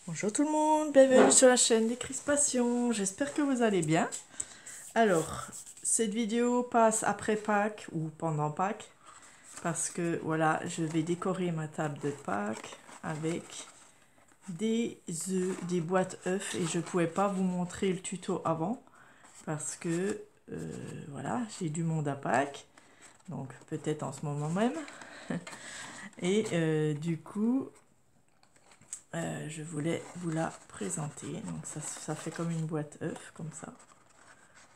Bonjour tout le monde, bienvenue sur la chaîne des Crispations, j'espère que vous allez bien. Alors, cette vidéo passe après Pâques ou pendant Pâques, parce que voilà, je vais décorer ma table de Pâques avec des œufs, des boîtes œufs, et je ne pouvais pas vous montrer le tuto avant, parce que voilà, j'ai du monde à Pâques, donc peut-être en ce moment même, et du coup... je voulais vous la présenter. Donc ça fait comme une boîte œuf, comme ça.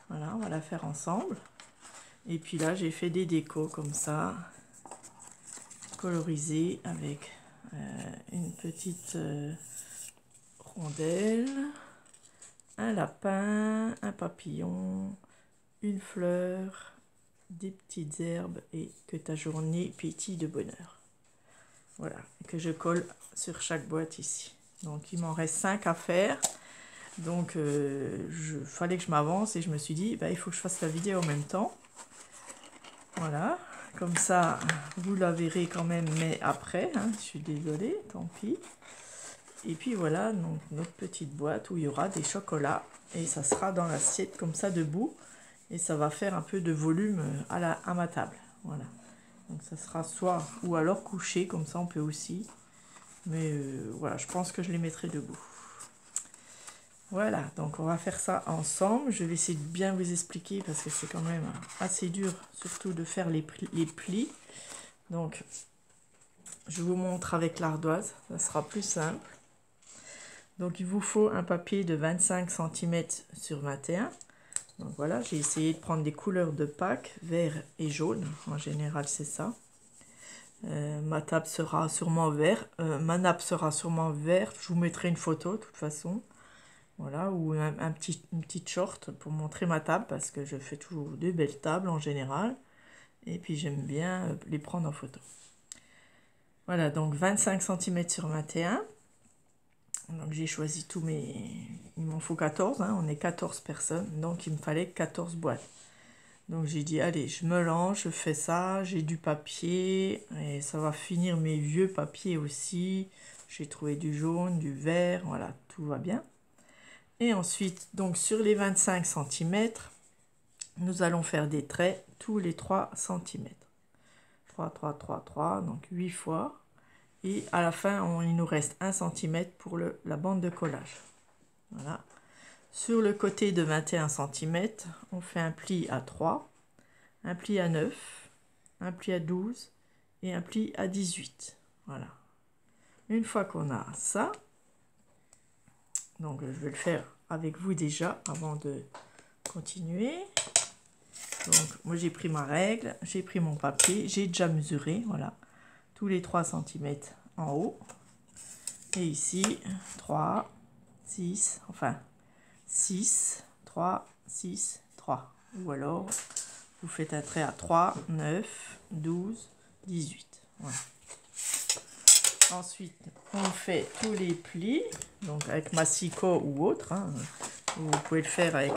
Voilà, on va la faire ensemble. Et puis là, j'ai fait des décos comme ça, colorisées avec une petite rondelle, un lapin, un papillon, une fleur, des petites herbes et que ta journée pétille de bonheur. Voilà, que je colle sur chaque boîte ici. Donc il m'en reste 5 à faire. Donc fallait que je m'avance et je me suis dit bah, il faut que je fasse la vidéo en même temps. Voilà, comme ça vous la verrez quand même, mais après, hein, je suis désolée, tant pis. Et puis voilà, donc notre petite boîte où il y aura des chocolats et ça sera dans l'assiette comme ça debout et ça va faire un peu de volume à ma table. Voilà, donc ça sera soit ou alors couché, comme ça on peut aussi. Mais voilà, je pense que je les mettrai debout. Voilà, donc on va faire ça ensemble. Je vais essayer de bien vous expliquer parce que c'est quand même assez dur, surtout de faire les plis. Donc, je vous montre avec l'ardoise, ça sera plus simple. Donc, il vous faut un papier de 25 cm sur 21. Donc voilà, j'ai essayé de prendre des couleurs de Pâques, vert et jaune. En général, c'est ça. Ma table sera sûrement vert. Ma nappe sera sûrement verte. Je vous mettrai une photo de toute façon. Voilà, ou une petite short pour montrer ma table, parce que je fais toujours de belles tables en général. Et puis j'aime bien les prendre en photo. Voilà, donc 25 cm sur 21. Donc j'ai choisi tous mes... Il m'en faut 14, hein, on est 14 personnes, donc il me fallait 14 boîtes. Donc j'ai dit, allez, je me lance, je fais ça, j'ai du papier, et ça va finir mes vieux papiers aussi. J'ai trouvé du jaune, du vert, voilà, tout va bien. Et ensuite, donc sur les 25 cm, nous allons faire des traits tous les 3 cm. 3, 3, 3, 3, donc 8 fois. Et à la fin, il nous reste 1 cm pour la bande de collage. Voilà. Sur le côté de 21 cm, on fait un pli à 3, un pli à 9, un pli à 12 et un pli à 18. Voilà. Une fois qu'on a ça, donc je vais le faire avec vous déjà avant de continuer. Donc moi j'ai pris ma règle, j'ai pris mon papier, j'ai déjà mesuré, voilà, tous les 3 cm en haut. Et ici, 3, 6, enfin 6, 3, 6, 3. Ou alors, vous faites un trait à 3, 9, 12, 18. Voilà. Ensuite, on fait tous les plis, donc avec massicot ou autre. Hein. Vous pouvez le faire avec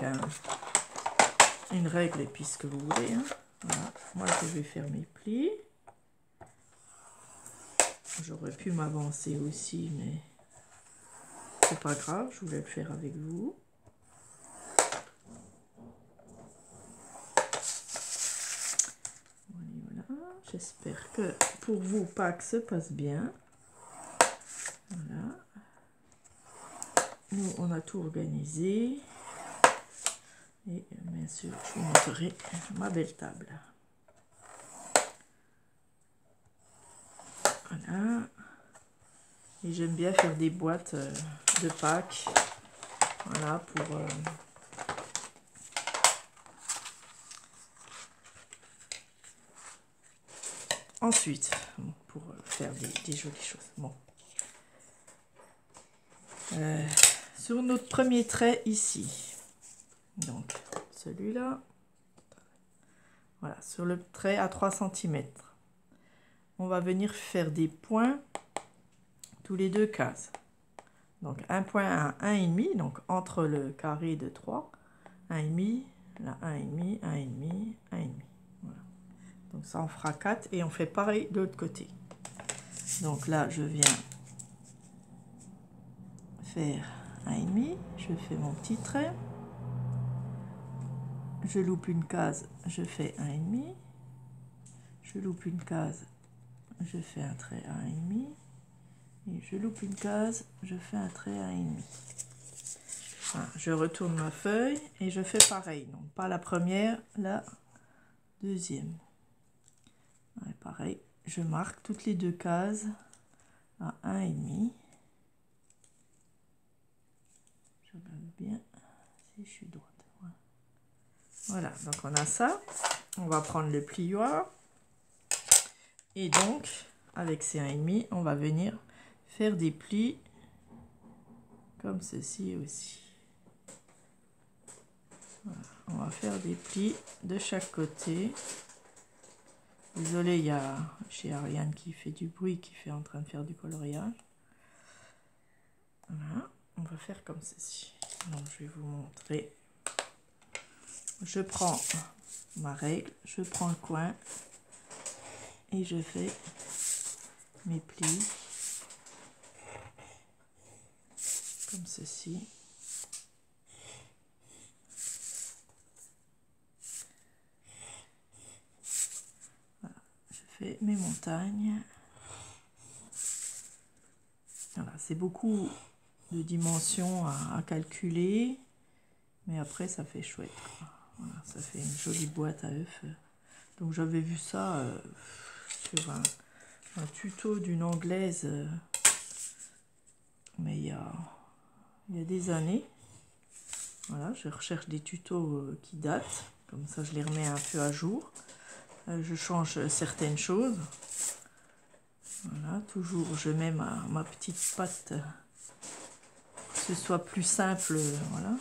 une règle et puis ce que vous voulez. Hein. Voilà. Moi, je vais faire mes plis. J'aurais pu m'avancer aussi, mais c'est pas grave, je voulais le faire avec vous. Voilà, j'espère que pour vous, Pâques se passe bien. Voilà. Nous, on a tout organisé. Et bien sûr, je vous montrerai ma belle table. Voilà. Et j'aime bien faire des boîtes de Pâques. Voilà, pour... Ensuite, pour faire des jolies choses. Bon. Sur notre premier trait ici, donc celui-là, voilà, sur le trait à 3 cm, on va venir faire des points tous les 2 cases. Donc un point à 1,5, donc entre le carré de 3, 1,5, là 1,5, 1,5, 1,5. Voilà. Donc ça on fera 4 et on fait pareil de l'autre côté. Donc là je viens faire 1,5, je fais mon petit trait, je loupe une case, je fais 1,5, je loupe une case, je fais un trait à 1,5 et je loupe une case, je fais un trait à 1,5. Voilà, je retourne ma feuille et je fais pareil, donc pas la première, la deuxième. Ouais, pareil, je marque toutes les deux cases à 1,5. Je regarde bien si je suis droite. Voilà, donc on a ça. On va prendre le plioir. Et donc, avec ces 1,5, on va venir faire des plis comme ceci aussi. Voilà, on va faire des plis de chaque côté. Désolée, il y a chez Ariane qui fait du bruit, qui est en train de faire du coloriage. Voilà, on va faire comme ceci. Donc, je vais vous montrer. Je prends ma règle, je prends le coin et je fais mes plis comme ceci. Voilà, je fais mes montagnes. Voilà, c'est beaucoup de dimensions à calculer, mais après ça fait chouette, quoi. Voilà, ça fait une jolie boîte à œufs. Donc j'avais vu ça sur un tuto d'une anglaise, mais il y a des années. Voilà, je recherche des tutos qui datent, comme ça je les remets un peu à jour. Je change certaines choses. Voilà, toujours je mets ma petite pâte, que ce soit plus simple, voilà.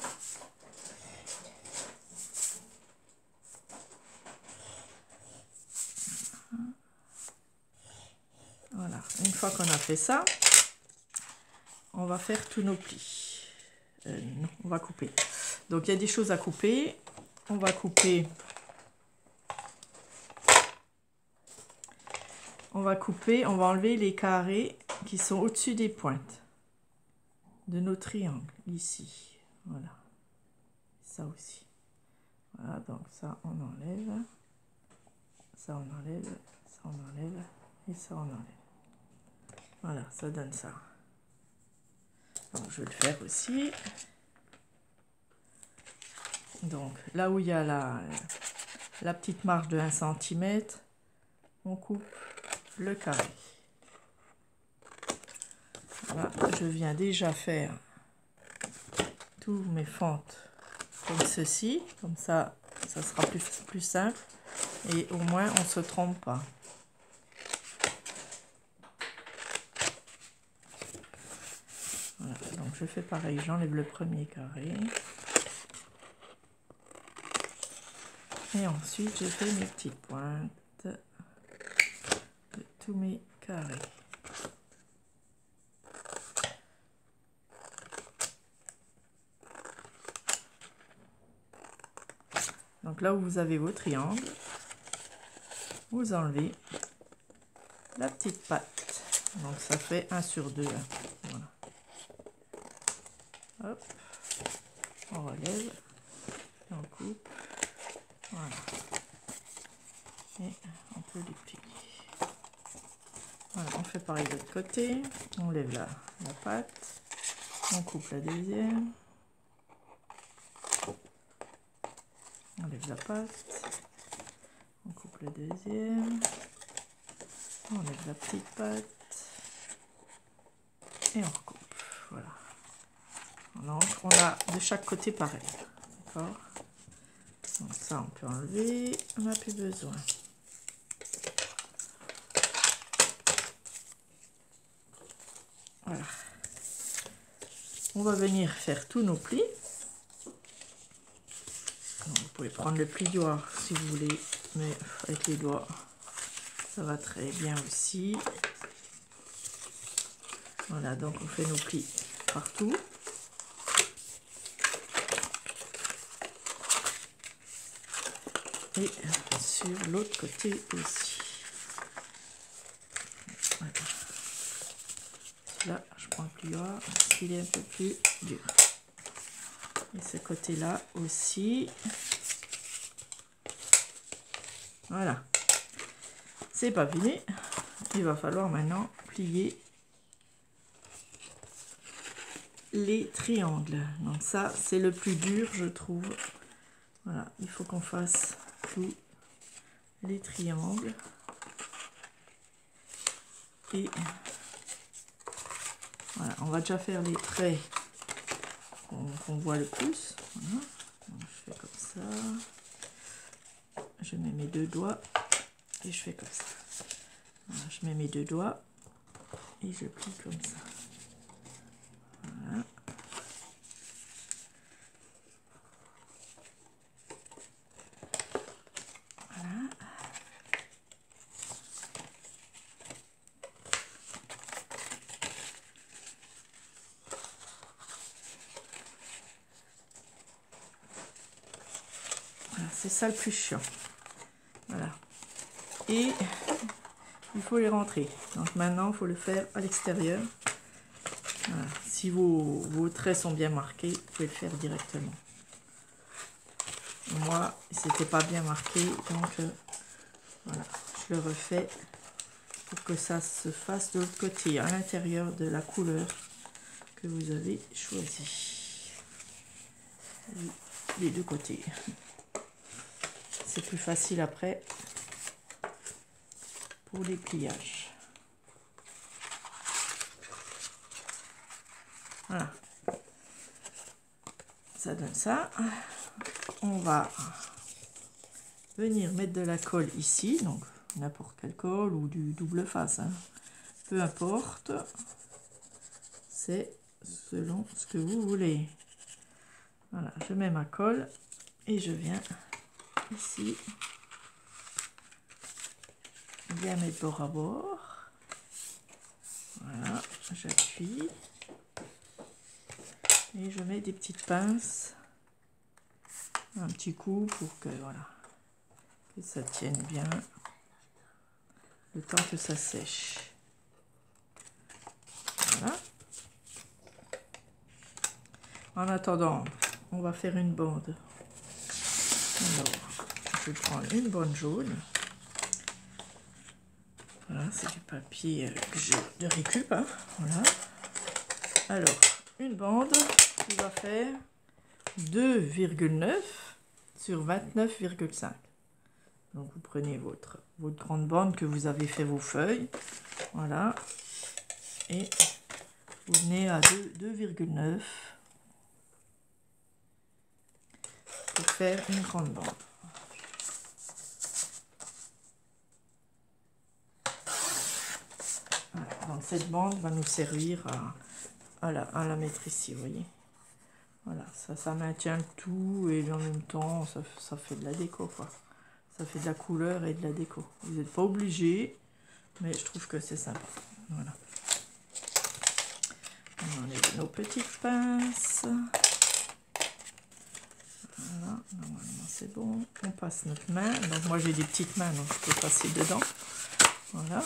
Voilà, une fois qu'on a fait ça, on va faire tous nos plis. Non, on va couper. Donc il y a des choses à couper. On va couper. On va enlever les carrés qui sont au-dessus des pointes de nos triangles, ici. Voilà. Ça aussi. Voilà, donc ça on enlève. Ça on enlève. Ça on enlève. Et ça on enlève. Voilà, ça donne ça. Donc je vais le faire aussi. Donc là où il y a la petite marge de 1 cm, on coupe le carré. Là, je viens déjà faire tous mes fentes comme ceci, comme ça sera plus simple et au moins on ne se trompe pas. Voilà, donc je fais pareil, j'enlève le premier carré et ensuite je fais mes petites pointes de tous mes carrés. Donc là où vous avez vos triangles, vous enlevez la petite patte. Donc ça fait 1 sur 2. Voilà. Hop, on relève, et on coupe. Voilà. Et on peut les plier. Voilà, on fait pareil de l'autre côté. On lève la patte. On coupe la deuxième. On lève la patte. On coupe la deuxième. On lève la petite patte. Et on recoupe. Voilà. Donc on a de chaque côté pareil. D'accord. Donc ça on peut enlever. On n'a plus besoin. Voilà. On va venir faire tous nos plis. Donc, vous pouvez prendre le plioir si vous voulez, mais avec les doigts, ça va très bien aussi. Voilà, donc on fait nos plis partout. Et sur l'autre côté aussi. Voilà. là, je prends le plioir parce qu'il est un peu plus dur. Et ce côté-là aussi. Voilà. C'est pas fini. Il va falloir maintenant plier les triangles. Donc ça, c'est le plus dur, je trouve. Voilà, il faut qu'on fasse tous les triangles. Et voilà, on va déjà faire les traits qu'on voit le plus. Voilà. Donc, je fais comme ça. Je mets mes deux doigts et je fais comme ça. Voilà, je mets mes deux doigts et je plie comme ça. Voilà. Voilà. Voilà, c'est ça le plus chiant. Voilà. Et il faut les rentrer. Donc maintenant, il faut le faire à l'extérieur. Voilà. Si vos traits sont bien marqués, vous pouvez le faire directement. Moi, c'était pas bien marqué, donc voilà, je le refais pour que ça se fasse de l'autre côté, à l'intérieur de la couleur que vous avez choisie. Les deux côtés. C'est plus facile après pour les pliages. Voilà. Ça donne ça. On va venir mettre de la colle ici, donc n'importe quelle colle ou du double face, hein. Peu importe, c'est selon ce que vous voulez. Voilà, je mets ma colle et je viens ici bien mettre bord à bord. Voilà, j'appuie et je mets des petites pinces, un petit coup pour que voilà, que ça tienne bien le temps que ça sèche. Voilà. En attendant, on va faire une bande. Alors, je prends une bande jaune. Voilà, c'est du papier que j'ai de récup, hein. Voilà. Alors, une bande qui va faire 2,9 sur 29,5. Donc, vous prenez votre grande bande que vous avez fait vos feuilles. Voilà. Et vous venez à 2,9 pour faire une grande bande. Voilà. Donc, cette bande va nous servir à la mettre ici, vous voyez. Voilà, ça maintient le tout et en même temps, ça fait de la déco, quoi. Ça fait de la couleur et de la déco. Vous n'êtes pas obligé, mais je trouve que c'est sympa. Voilà. On enlève nos petites pinces. Voilà, normalement c'est bon. On passe notre main. Donc moi j'ai des petites mains, donc je peux passer dedans. Voilà.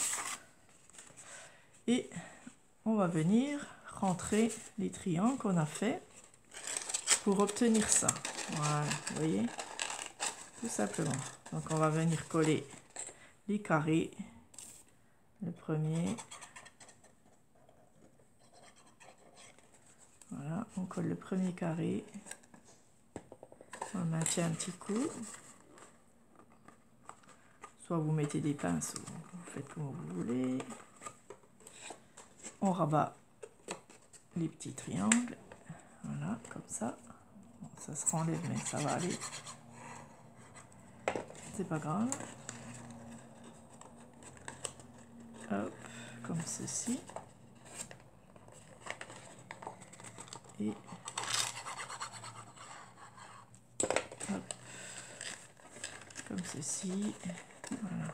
Et on va venir rentrer les triangles qu'on a fait pour obtenir ça. Voilà, vous voyez, tout simplement. Donc on va venir coller les carrés. Le premier. Voilà, on colle le premier carré. On maintient un petit coup. Soit vous mettez des pinces ou vous faites comme vous voulez. On rabat les petits triangles. Voilà, comme ça. Bon, ça se renlève, mais ça va aller. C'est pas grave. Hop, comme ceci. Et hop, comme ceci. Voilà.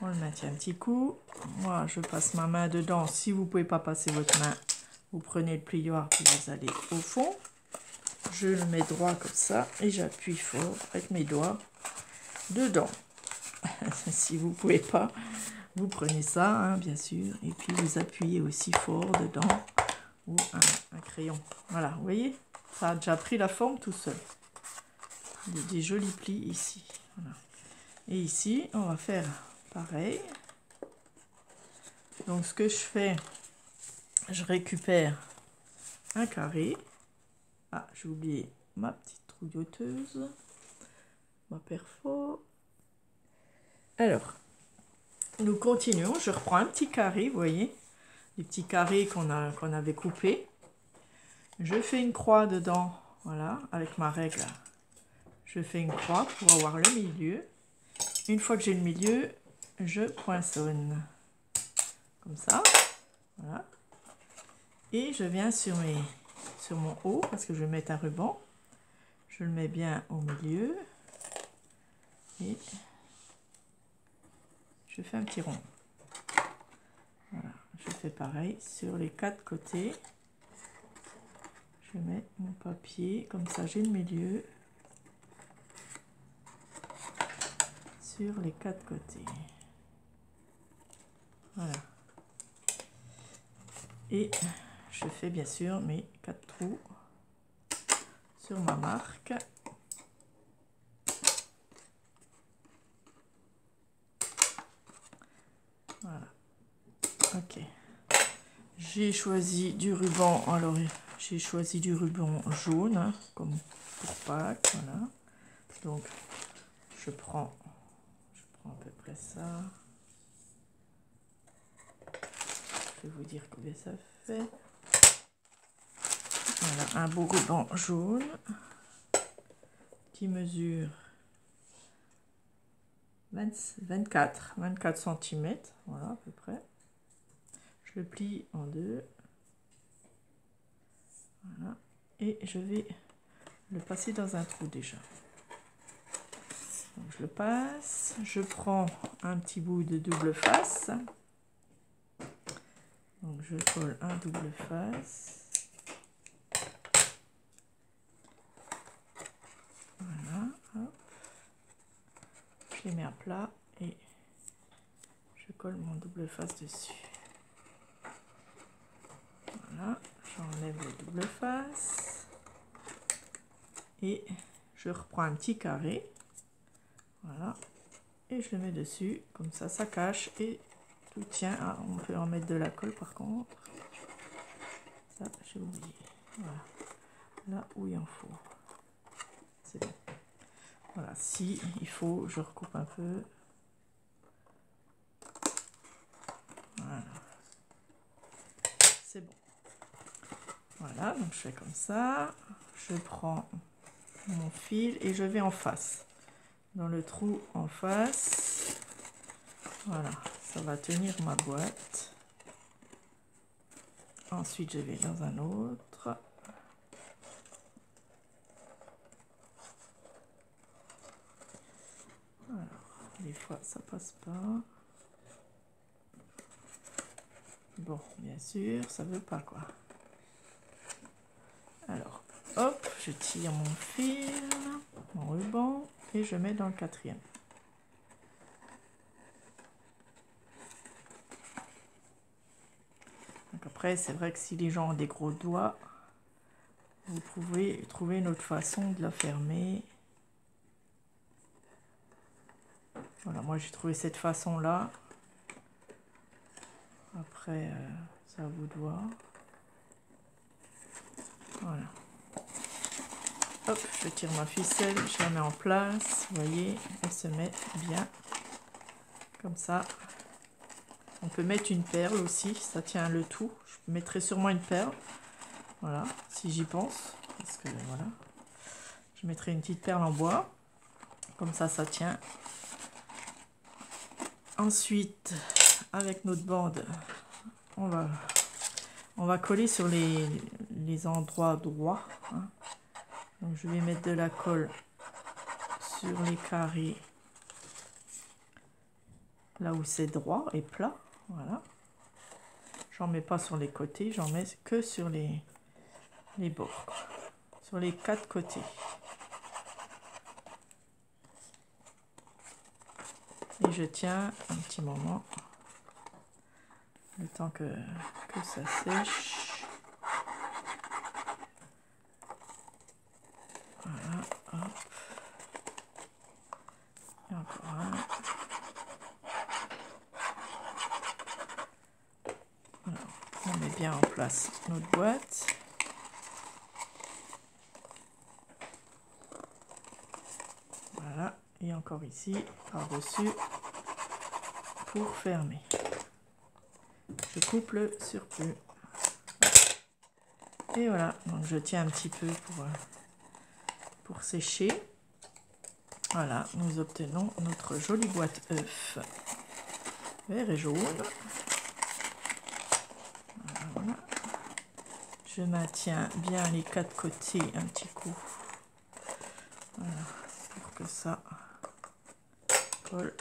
On le maintient un petit coup. Moi, je passe ma main dedans. Si vous ne pouvez pas passer votre main, vous prenez le plioir puis vous allez au fond. Je le mets droit comme ça et j'appuie fort avec mes doigts dedans. Si vous ne pouvez pas, vous prenez ça, hein, bien sûr, et puis vous appuyez aussi fort dedans, ou un crayon. Voilà, vous voyez, ça a déjà pris la forme tout seul. Des jolis plis ici. Voilà. Et ici, on va faire pareil. Donc ce que je fais, je récupère un carré. Ah, j'ai oublié ma petite trouilloteuse, ma perfo. Alors, nous continuons. Je reprends un petit carré, vous voyez, les petits carrés qu'on avait coupés. Je fais une croix dedans, voilà, avec ma règle. Je fais une croix pour avoir le milieu. Une fois que j'ai le milieu, je poinçonne. Comme ça, voilà. Et je viens sur mon haut, parce que je vais mettre un ruban. Je le mets bien au milieu. Et je fais un petit rond. Voilà, je fais pareil sur les 4 côtés. Je mets mon papier, comme ça j'ai le milieu. Sur les 4 côtés. Voilà. Et je fais bien sûr mes 4 trous sur ma marque. Voilà. Ok. J'ai choisi du ruban. Alors j'ai choisi du ruban jaune, hein, comme pour Pâques. Voilà. Donc je prends à peu près ça. Je vais vous dire combien ça fait. Voilà, un beau ruban jaune qui mesure 24 cm, voilà à peu près. Je le plie en deux. Voilà. Et je vais le passer dans un trou déjà. Donc, je le passe. Je prends un petit bout de double face. Donc je colle un double face. Voilà, hop. Je les mets à plat et je colle mon double face dessus. Voilà, j'enlève le double face et je reprends un petit carré. Voilà, et je le mets dessus, comme ça, ça cache et tout tient. Ah, on peut en mettre de la colle par contre. Ça, j'ai oublié. Voilà, là où il en faut. C'est bon. Voilà, si il faut, je recoupe un peu. Voilà. C'est bon. Voilà, donc je fais comme ça. Je prends mon fil et je vais en face. Dans le trou en face. Voilà, ça va tenir ma boîte. Ensuite, je vais dans un autre. Alors, des fois, ça passe pas. Bon, bien sûr, ça veut pas quoi. Alors, hop, je tire mon fil, mon ruban, et je mets dans le quatrième. Donc après, c'est vrai que si les gens ont des gros doigts, vous pouvez trouver une autre façon de la fermer. Voilà, moi j'ai trouvé cette façon-là. Après, ça vous doit. Voilà. Hop, je tire ma ficelle, je la mets en place. Vous voyez, elle se met bien. Comme ça. On peut mettre une perle aussi, ça tient le tout. Je mettrai sûrement une perle. Voilà, si j'y pense. Parce que voilà. Je mettrai une petite perle en bois. Comme ça, ça tient. Ensuite, avec notre bande, on va coller sur les endroits droits. Hein. Donc, je vais mettre de la colle sur les carrés. Là où c'est droit et plat. Voilà. J'en mets pas sur les côtés, j'en mets que sur les bords. Quoi. Sur les 4 côtés. Et je tiens un petit moment. le temps que ça sèche. Voilà, hop. Et encore un. Alors, on met bien en place notre boîte. Voilà, et encore ici, par-dessus, pour fermer. Je coupe le surplus. Et voilà, donc je tiens un petit peu pour sécher. Voilà, nous obtenons notre jolie boîte œuf vert et jaune. Voilà. Je maintiens bien les quatre côtés un petit coup. Voilà, pour que ça colle.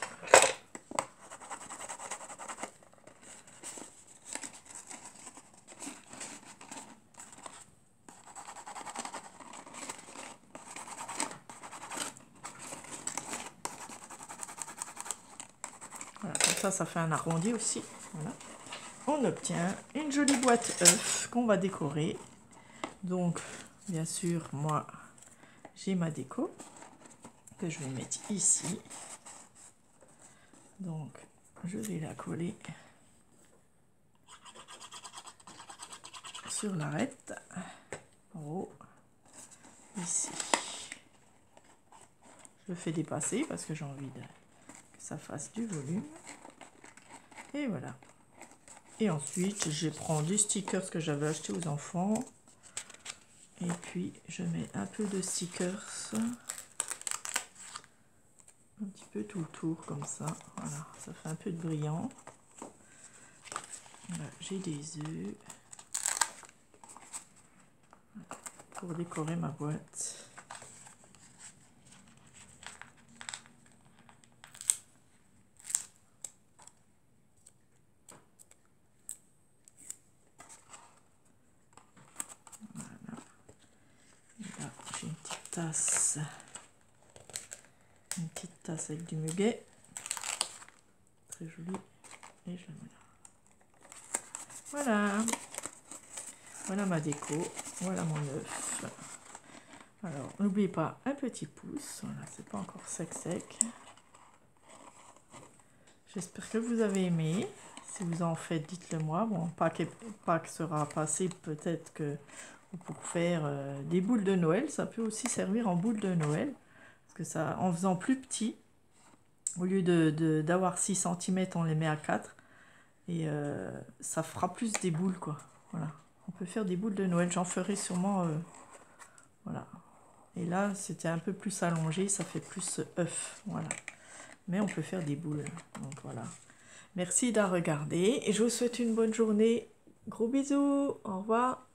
Voilà, comme ça fait un arrondi aussi. Voilà. On obtient une jolie boîte œuf qu'on va décorer. Donc, bien sûr, moi, j'ai ma déco que je vais mettre ici. Donc, je vais la coller sur l'arête en haut, ici. Je le fais dépasser parce que j'ai envie que ça fasse du volume. Et voilà. Et ensuite, je prends du stickers que j'avais acheté aux enfants. Et puis, je mets un peu de stickers. Un petit peu tout le tour, comme ça. Voilà, ça fait un peu de brillant. Voilà, j'ai des œufs. Pour décorer ma boîte. Une petite tasse avec du muguet, très joli, et je le mets là. Voilà ma déco, voilà mon œuf. Alors n'oubliez pas un petit pouce, voilà, c'est pas encore sec. J'espère que vous avez aimé. Si vous en faites, dites-le moi. Bon, Pâques sera passé, peut-être que pour faire des boules de Noël, ça peut aussi servir en boules de Noël. Parce que ça, en faisant plus petit, au lieu d'avoir 6 cm, on les met à 4. Et ça fera plus des boules, quoi. Voilà. On peut faire des boules de Noël. J'en ferai sûrement... voilà. Et là, c'était un peu plus allongé. Ça fait plus œuf. Voilà. Mais on peut faire des boules. Donc, voilà. Merci d'avoir regardé. Et je vous souhaite une bonne journée. Gros bisous. Au revoir.